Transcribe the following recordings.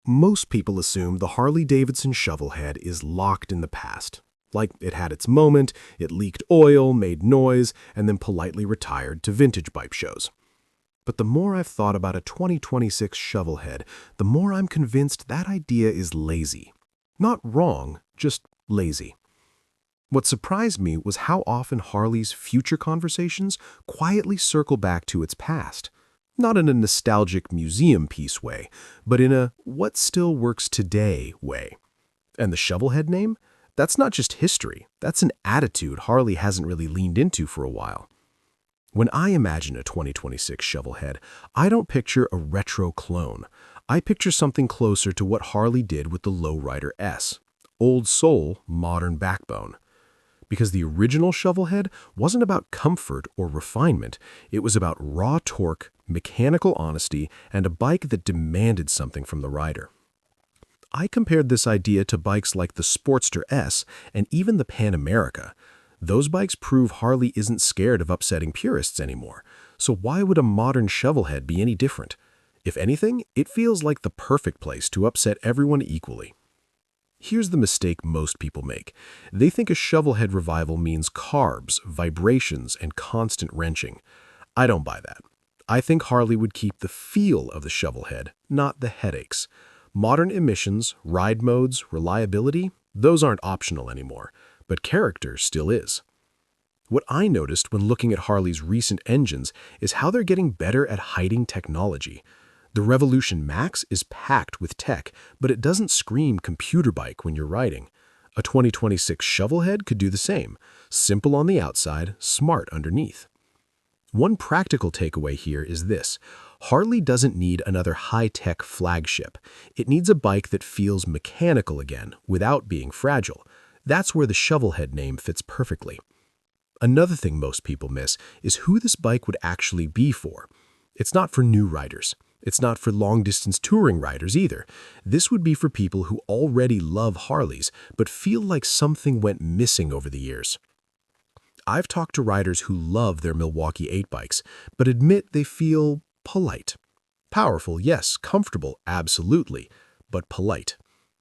Most people assume the Harley-Davidson Shovelhead is locked in the past. Like it had its moment, it leaked oil, made noise, and then politely retired to vintage bike shows. But the more I've thought about a 2026 Shovelhead, the more I'm convinced that idea is lazy. Not wrong, just lazy. What surprised me was how often Harley's future conversations quietly circle back to its past. Not in a nostalgic museum piece way, but in a what still works today way. And the Shovelhead name? That's not just history, that's an attitude Harley hasn't really leaned into for a while. When I imagine a 2026 Shovelhead, I don't picture a retro clone. I picture something closer to what Harley did with the Lowrider S. Old soul, modern backbone. Because the original Shovelhead wasn't about comfort or refinement, it was about raw torque, mechanical honesty, and a bike that demanded something from the rider. I compared this idea to bikes like the Sportster S and even the Pan America. Those bikes prove Harley isn't scared of upsetting purists anymore, so why would a modern Shovelhead be any different? If anything, it feels like the perfect place to upset everyone equally. Here's the mistake most people make. They think a Shovelhead revival means carbs, vibrations, and constant wrenching. I don't buy that. I think Harley would keep the feel of the Shovelhead, not the headaches. Modern emissions, ride modes, reliability, those aren't optional anymore, but character still is. What I noticed when looking at Harley's recent engines is how they're getting better at hiding technology. The Revolution Max is packed with tech, but it doesn't scream computer bike when you're riding. A 2026 Shovelhead could do the same. Simple on the outside, smart underneath. One practical takeaway here is this. Harley doesn't need another high-tech flagship. It needs a bike that feels mechanical again, without being fragile. That's where the Shovelhead name fits perfectly. Another thing most people miss is who this bike would actually be for. It's not for new riders. It's not for long-distance touring riders either. This would be for people who already love Harleys, but feel like something went missing over the years. I've talked to riders who love their Milwaukee 8 bikes, but admit they feel polite. Powerful, yes. Comfortable, absolutely. But polite.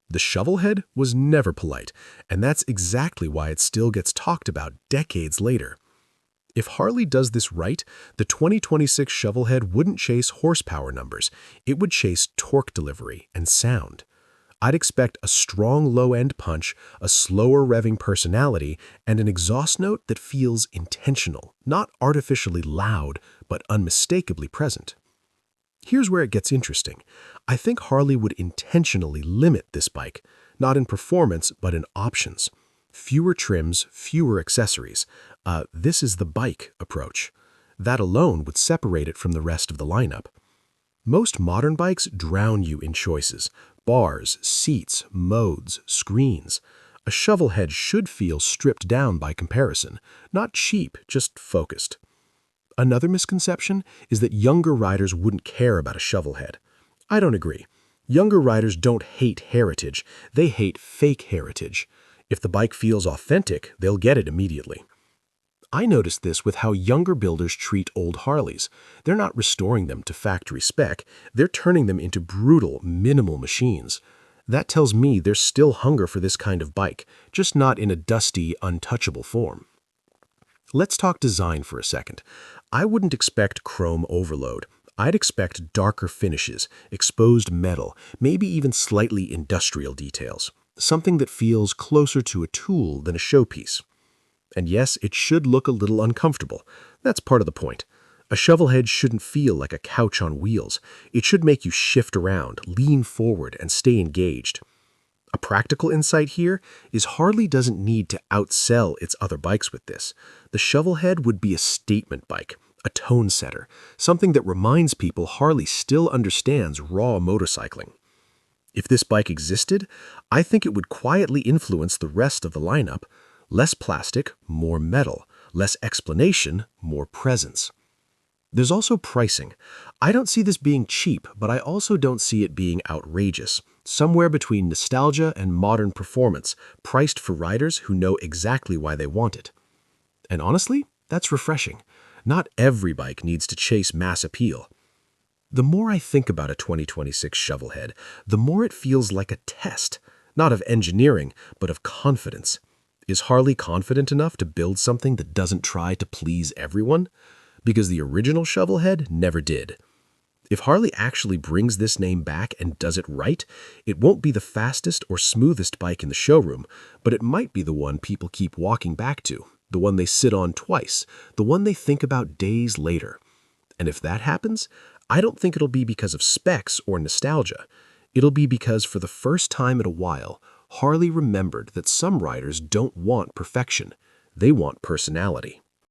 The Shovelhead was never polite, and that's exactly why it still gets talked about decades later. If Harley does this right, the 2026 Shovelhead wouldn't chase horsepower numbers. It would chase torque delivery and sound. I'd expect a strong low-end punch, a slower revving personality, and an exhaust note that feels intentional, not artificially loud, but unmistakably present. Here's where it gets interesting. I think Harley would intentionally limit this bike, not in performance, but in options. Fewer trims, fewer accessories. This is the bike approach. That alone would separate it from the rest of the lineup. Most modern bikes drown you in choices. Bars, seats, modes, screens. A Shovelhead should feel stripped down by comparison. Not cheap, just focused. Another misconception is that younger riders wouldn't care about a Shovelhead. I don't agree. Younger riders don't hate heritage. They hate fake heritage. If the bike feels authentic, they'll get it immediately. I noticed this with how younger builders treat old Harleys. They're not restoring them to factory spec, they're turning them into brutal, minimal machines. That tells me there's still hunger for this kind of bike, just not in a dusty, untouchable form. Let's talk design for a second. I wouldn't expect chrome overload. I'd expect darker finishes, exposed metal, maybe even slightly industrial details. Something that feels closer to a tool than a showpiece. And yes, it should look a little uncomfortable. That's part of the point. A Shovelhead shouldn't feel like a couch on wheels. It should make you shift around, lean forward, and stay engaged. A practical insight here is Harley doesn't need to outsell its other bikes with this. The Shovelhead would be a statement bike, a tone setter, something that reminds people Harley still understands raw motorcycling. If this bike existed, I think it would quietly influence the rest of the lineup. Less plastic, more metal. Less explanation, more presence. There's also pricing. I don't see this being cheap, but I also don't see it being outrageous. Somewhere between nostalgia and modern performance, priced for riders who know exactly why they want it. And honestly, that's refreshing. Not every bike needs to chase mass appeal. The more I think about a 2026 Shovelhead, the more it feels like a test, not of engineering, but of confidence. Is Harley confident enough to build something that doesn't try to please everyone? Because the original Shovelhead never did. If Harley actually brings this name back and does it right, it won't be the fastest or smoothest bike in the showroom, but it might be the one people keep walking back to, the one they sit on twice, the one they think about days later. And if that happens, I don't think it'll be because of specs or nostalgia. It'll be because for the first time in a while, Harley remembered that some riders don't want perfection. They want personality.